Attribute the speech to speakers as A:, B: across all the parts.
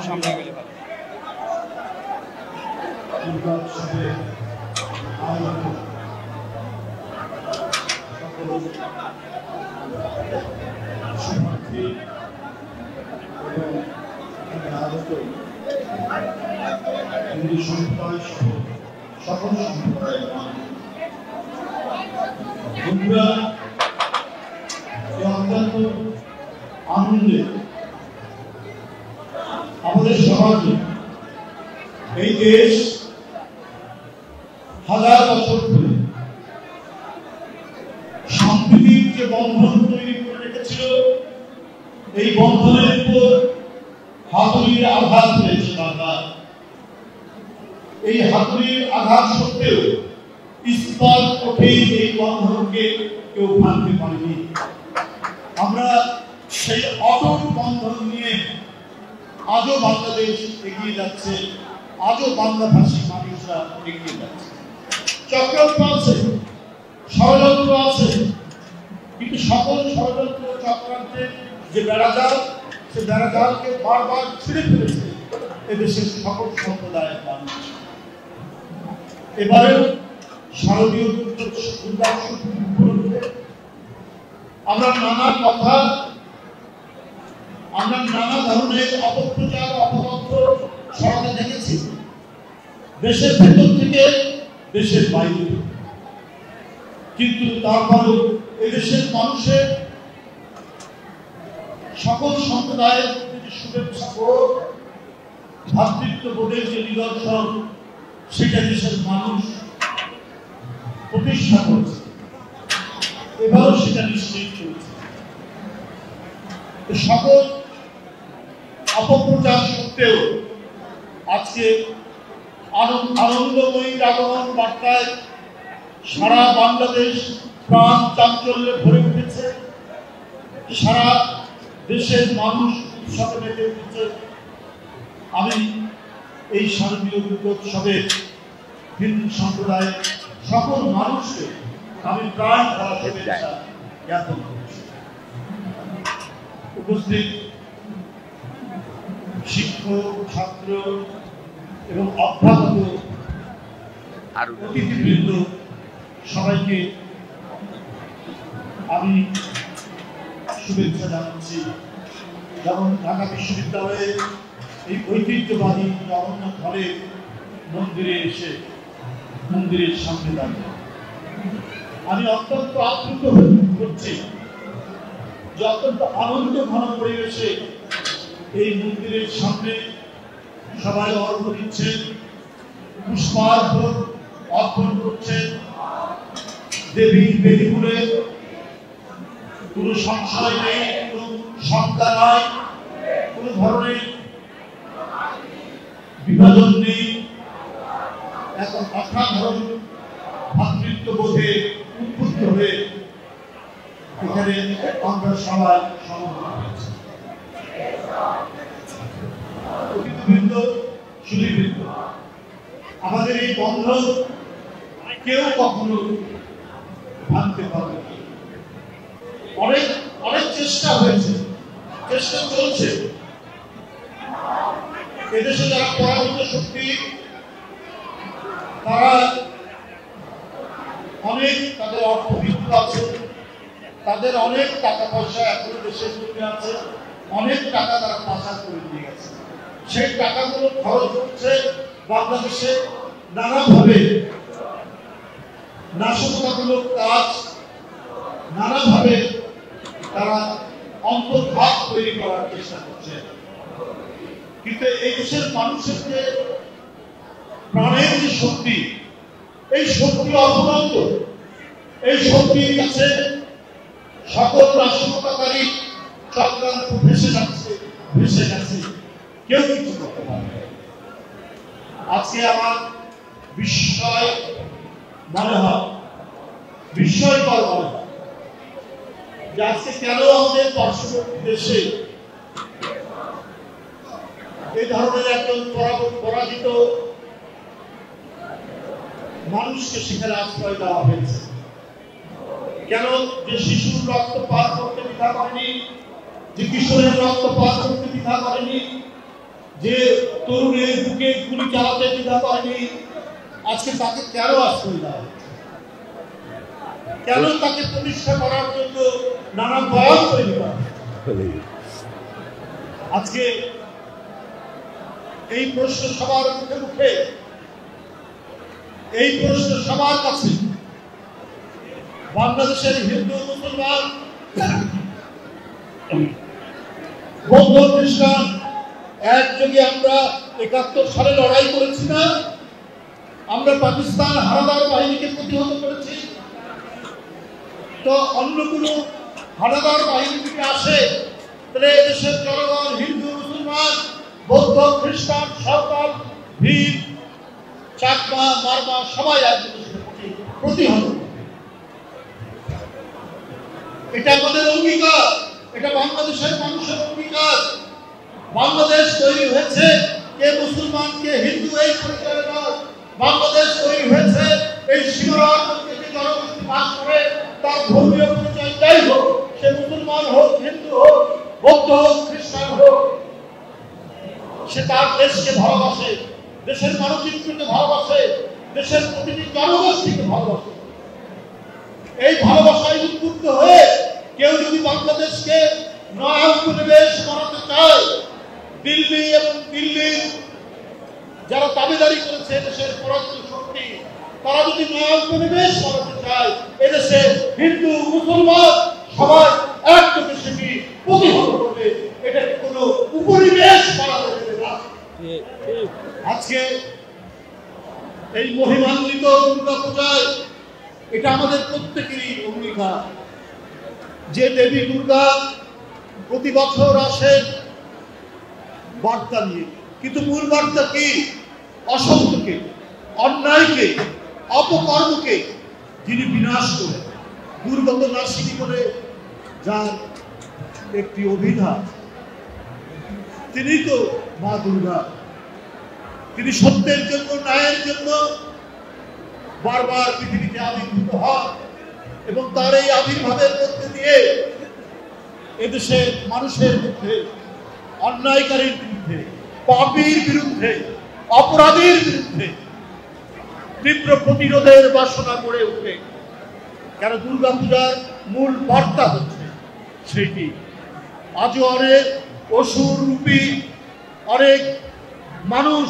A: সামনে গেলে ভালো।
B: সকল সম্প্রদায়ের বন্ধুরা, অত্যন্ত আনন্দে আমাদের সমাজে এই দেশ হাজার বছর ধরে সম্প্রীতির যে বন্ধন তৈরি করে রেখেছিল, এই বন্ধনের উপর হাতুড়ির আঘাত হয়েছে বারবার। এই হাতুড়ির আঘাত সত্ত্বেও ইস্পাত উঠেই এই বন্ধনকে কেউ ভাঙতে পারেনি। আমরা সেই অটুট বন্ধন নিয়ে আজও বাংলাদেশ এগিয়ে যাচ্ছে, আজও বাংলাভাষী মানুষরা এগিয়ে যাচ্ছে। চক্রান্ত আছে, ষড়যন্ত্র আছে, কিন্তু সকল ষড়যন্ত্র চক্রান্তের যে বেড়াজাল, সে বেড়াজালকে বারবার ছিঁড়ে ফেলেছে এদেশের সকল সম্প্রদায়ের মানুষ। এবারে শারদীয় আমরা নানা কথা, আমরা নানা ধরনের অপপ্রচার অপতথ্য ছড়াতে দেখেছি, দেশের ভেতর থেকে দেশের বাইরে। কিন্তু তারপরেও এদেশের মানুষের সকল সম্প্রদায়ের যে শুভেচ্ছা ও ভ্রাতৃত্ববোধের যে নিদর্শন, সেটা দেশের মানুষ প্রতিষ্ঠা করেছে, এবারও সেটা নিশ্চিত করেছে। সকল অপপ্রচার সত্ত্বেও আজকে আনন্দময়ী আগমন বার্তায় সারা বাংলাদেশ প্রাণ চাঞ্চল্যে ভরে উঠেছে, সারা দেশের মানুষ উৎসবে মেতে উঠেছে। আমি এই শারদীয় দুর্গোৎসবের হিন্দু সম্প্রদায়ের সকল মানুষকে আমি প্রাণ ভরা শুভেচ্ছা জ্ঞাপন করছি। উপস্থিত শিক্ষক, ছাত্র এবং অভ্যাগত অতিথিবৃন্দ সবাইকে আমি শুভেচ্ছা জানাচ্ছি। যেমন ঢাকা বিশ্ববিদ্যালয়ে এই ঐতিহ্যবাহী জগন্নাথ হলের মন্দিরে এসে মন্দিরের সামনে দাঁড়িয়ে আমি অত্যন্ত আপ্লুত হচ্ছি যে অত্যন্ত আনন্দ ঘন পরিবেশে এই মন্দিরের সামনে সবাই অর্ঘ্য দিচ্ছেন, পুষ্পার্ঘ অর্পণ করছেন। দেবীর বেদিপুরে কোনো সংশয় নেই, কোনো শঙ্কা নাই, কোনো ধরনের বিভাজন নেই। এখন অসাধারণ ভাতৃত্ববোধে উদ্বুদ্ধ হয়ে এখানে আমরা সবাই সমবেত হয়েছি। অতিথিবৃন্দ, সুধীবৃন্দ, আমাদের এই বন্ধন কেউ কখনো ভাঙতে পারবে না। অনেক চেষ্টা হয়েছে, চেষ্টা চলছে। এদেশে যারা পরাভূত শক্তি, তারা অনেক, তাদের অর্থবিত্ত আছে, তাদের অনেক টাকা পয়সা এখনো দেশের জন্য আছে, অনেক টাকা তারা পাচার করে দিয়ে গেছে। সেই টাকাগুলো খরচ হচ্ছে বাংলাদেশে নানাভাবে নাশকতামূলক কাজ, নানাভাবে তারা অন্তর্ভাগ তৈরি করার চেষ্টা করছে। কিন্তু এই দেশের মানুষের যে প্রাণের যে শক্তি, এই শক্তি অফুরন্ত। এই শক্তির কাছে সকল রাষ্ট্রকারী চক্রান্ত ভেসে যাচ্ছে, কেউ কিছু করতে পারবে। আজকে আমার বিস্ময় মনে হয়, বিস্ময়কর মনে হয় যে আজকে কেন আমাদের পার্শ্ববর্তী দেশে এই ধরনের একজন পরাজিত মানুষকে সেখানে আশ্রয় দেওয়া হয়েছে। কেন যে শিশুর রক্ত পার করতে দ্বিধা করেনি, যে কিশোরের রক্ত পার করতে দ্বিধা করেনি, যে তরুণের বুকে গুলি চালাতে দ্বিধা করেনি, আজকে তাকে কেন আশ্রয় দেওয়া হচ্ছে? কেন তাকে প্রতিষ্ঠা করার জন্য নানা বয়ান তৈরি করা? আজকে এই প্রশ্ন সবার মুখে মুখে, এই প্রশ্ন সবার কাছে। বাংলাদেশের হিন্দু মুসলমান, বৌদ্ধ খ্রিস্টান একযোগে আমরা ৭১ সালে লড়াই করেছি না? আমরা পাকিস্তান হানাদার বাহিনীকে প্রতিহত করেছি। তো অন্য কোনো হানাদার বাহিনী থেকে আসে, তাহলে দেশের জনগণ, হিন্দু মুসলমান, বৌদ্ধ খ্রিস্টান, সাঁওতাল, ভীল, চাকমা, মারমা সবাই একযোগে প্রতিহত। এটা আমাদের অঙ্গীকার, এটা বাংলাদেশের মানুষের অঙ্গীকার। বাংলাদেশ তৈরি হয়েছে কে মুসলমান কে হিন্দু এই পরিচয় নয়। বাংলাদেশ তৈরি হয়েছে এই সীমানার মধ্যে যে জনগোষ্ঠী বাস করে তার ধর্মীয় পরিচয় যাই হোক, সে মুসলমান হোক, হিন্দু হোক, বৌদ্ধ হোক, খ্রিস্টান হোক, সে তার দেশকে ভালোবাসে, দেশের মানচিত্রকে ভালোবাসে, দেশের প্রতিটি জনগোষ্ঠীকে ভালোবাসে। এই ভালোবাসায় উদ্বুদ্ধ হয়ে কেউ যদি বাংলাদেশকে নয়া উপনিবেশ করাতে চায়, দিল্লি এবং দিল্লির যারা দাবিদারি করেছে দেশের পরাজিত শক্তি, তারা যদি নয়া উপনিবেশ করাতে চায়, এদেশে হিন্দু মুসলমান সবাই একযোগে সেটি প্রতিহত করবে। এটাকে কোনো উপনিবেশ করা যাবে না। আজকে এই মহিমান্বিত দুর্গা পূজায় এটা আমাদের প্রত্যেকেরই অঙ্গীকার যে দেবী দুর্গা প্রতি বছর আসেন বার্তা নিয়ে, কিন্তু মূল বার্তা কি? অসত্যকে, অন্যায়কে, অপকর্মকে যিনি বিনাশ করে দুর্গত নাশিনী বলে যার একটি অভিধান, তিনি তো মা দুর্গা। তিনি সত্যের জন্য, ন্যায়ের জন্য বারবার পৃথিবীতে আবির্ভূত হন এবং তার এই আবির্ভাবের মধ্যে দিয়ে এদেশের মানুষের মধ্যে, অন্যায়কারীর বিরুদ্ধে, পাপীর বিরুদ্ধে, অপরাধীর বিরুদ্ধে তীব্র প্রতিরোধের বাসনা গড়ে উঠবে। কেন দুর্গা পূজার মূল বার্তা হচ্ছে সেটি। আজও অনেক অসুর রূপী অনেক মানুষ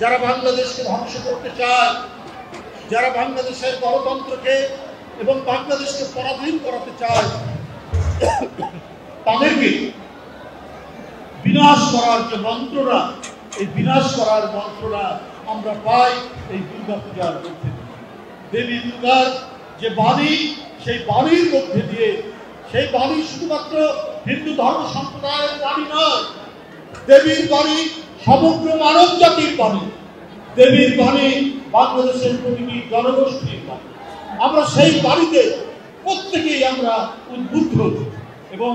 B: যারা বাংলাদেশকে ধ্বংস করতে চায়, যারা বাংলাদেশের গণতন্ত্রকে এবং বাংলাদেশকে পরাধীন করাতে চায়, তাদেরকে বিনাশ করার যে মন্ত্রণা, এই বিনাশ করার মন্ত্রণা আমরা পাই এই দুর্গা পূজার মধ্যে। দেবী দুর্গার যে বাণী, সেই বাণীর মধ্যে দিয়ে, সেই বাণী শুধুমাত্র হিন্দু ধর্ম সম্প্রদায়ের বাণী নয়, দেবীর বাণী সমগ্র মানব জাতির বাণী। দেবীর বাণী বাংলাদেশের প্রতিটি জনগোষ্ঠীর বাণী। আমরা সেই বাণীতে প্রত্যেকেই আমরা উদ্বুদ্ধ এবং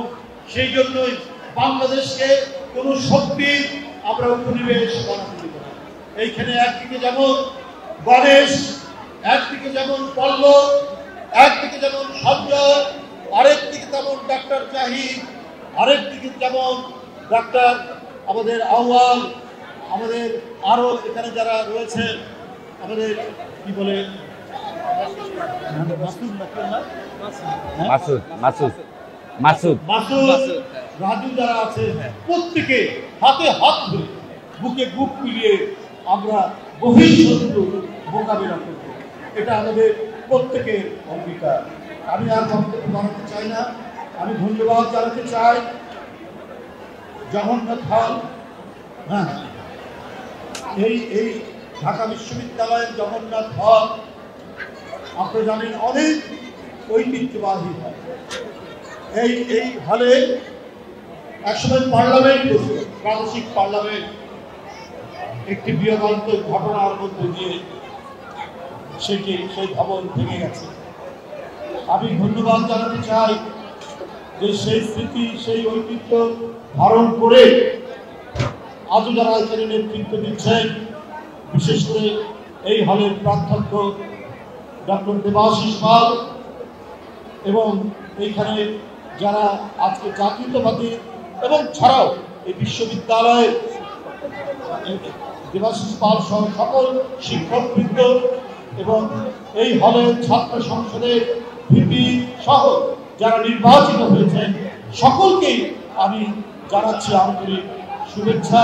B: সেই জন্যই বাংলাদেশকে কোনো শক্তির আমরা উপনিবেশ বানাতে দেব না। এইখানে একদিকে যেমন গণেশ, একদিকে যেমন পল্লব, একদিকে যেমন সঞ্জয়, আরেকদিকে যেমন ডাক্তার জাহিদ, আরেকদিকে যেমন ডাক্তার আমাদের আউয়াল, আমাদের আরো এখানে যারা রয়েছেন আমাদের কি বলে রাজু যারা আছে, প্রত্যেকে হাতে হাত ধরে বুকে বুক মিলিয়ে আমরা বহিঃশত্রু মোকাবিলা করব। এটা আমাদের প্রত্যেকের অঙ্গীকার। আমি আর বক্তব্য বানাতে চাই না। আমি ধন্যবাদ জানাতে চাই জগন্নাথ হল, হ্যাঁ, এই ঢাকা বিশ্ববিদ্যালয়ের জগন্নাথ হল আপনারা জানেন অনেক ঐতিহ্যবাহী হল। এই হলে একসময় পার্লামেন্ট হতো, প্রাদেশিক পার্লামেন্ট। একটি বিয়োগান্তক ঘটনার মধ্যে দিয়ে সেই ভবন ভেঙে গেছে। আমি ধন্যবাদ জানাতে চাই যে সেই স্মৃতি, সেই ঐতিহ্য ধারণ করে আজও যারা এখানে নেতৃত্ব দিচ্ছেন, বিশেষ করে এই হলের প্রাধ্যক্ষ ডক্টর দেবাশিস পাল এবং এইখানে যারা আজকে জাতীয়তাবাদী এবং ছাড়াও এই বিশ্ববিদ্যালয়ের দেবাশিস পাল সহ সকল শিক্ষকবৃন্দ এবং এই হলের ছাত্র সংসদের ভিপি সহ যারা নির্বাচিত হয়েছেন সকলকেই আমি জানাচ্ছি আন্তরিক শুভেচ্ছা,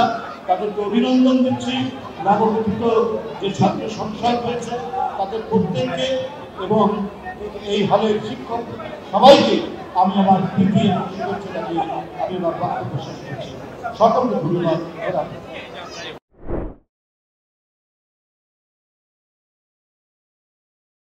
B: তাদেরকে অভিনন্দন দিচ্ছি। নবগঠিত যে ছাত্র সংসদ হয়েছে তাদের প্রত্যেককে এবং এই হলের শিক্ষক সবাইকে আমি আমার প্রীতি এবং শুভেচ্ছা জানিয়ে আমি আমার বক্তব্য শেষ করছি। সকলকে ধন্যবাদ।